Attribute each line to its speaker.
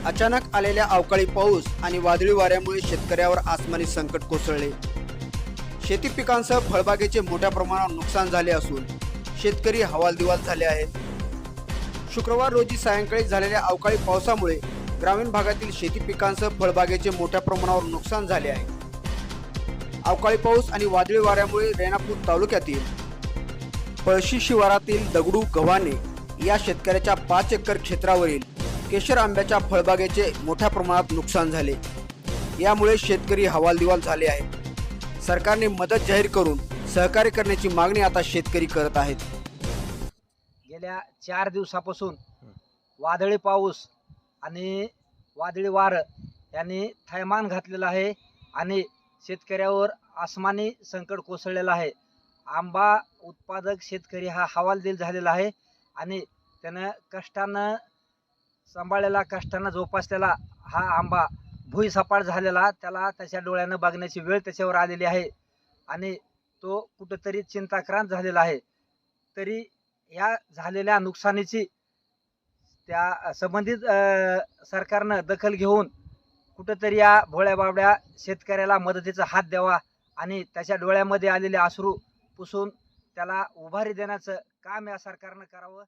Speaker 1: अचानक आलेल्या अवकाळी पाऊस आणि वादळी वाऱ्यामुळे शेतकऱ्यावर आसमानी संकट कोसळले। शेती पिकांसह फळबागेचे मोठ्या प्रमाणावर नुकसान झाले असून शेतकरी हवालदिवाल झाले आहेत। शुक्रवार रोजी सायंकाळी झालेल्या अवकाळी पावसामुळे ग्रामीण भागातील शेती पिकांसह फळबागेचे मोठ्या प्रमाणावर नुकसान झाले आहे। अवकाळी पाऊस आणि वादळी वाऱ्यामुळे रेणापूर तालुक्यातील पळशी शिवारातील दगडू गव्हाणे या शेतकऱ्याच्या 5 एकर क्षेत्रावरील केशर आंब्याच्या फळबागेचे मोठ्या प्रमाणात नुकसान झाले। यामुळे शेतकरी हवालदिवाल झाले आहेत। सरकारने मदत जाहीर करून सहकार्य करण्याची मागणी आता शेतकरी करत आहेत।
Speaker 2: गेल्या 4 दिवसापासून वादळी पाऊस आणि वादळी वारं यांनी थैमान घातलेलं आहे आणि शेतकऱ्यावर आसमानी संकट कोसळलेलं आहे। आंबा उत्पादक शेतकरी हा हवालदिल झालेला आहे आणि त्यानं कष्टानं सांभाळलेला, कष्टानं जोपासलेला हा आंबा भुईसपाट झालेला, त्याला त्याच्या डोळ्यानं बघण्याची वेळ त्याच्यावर आलेली आहे आणि तो कुठंतरी चिंताक्रांत झालेला आहे। तरी या झालेल्या नुकसानीची त्या संबंधित सरकारनं दखल घेऊन कुठंतरी या भोळ्या बाबड्या शेतकऱ्याला मदतीचा हात द्यावा आणि त्याच्या डोळ्यामध्ये आलेले अश्रू पुसून त्याला उभारी देण्याचं काम या सरकारनं करावं।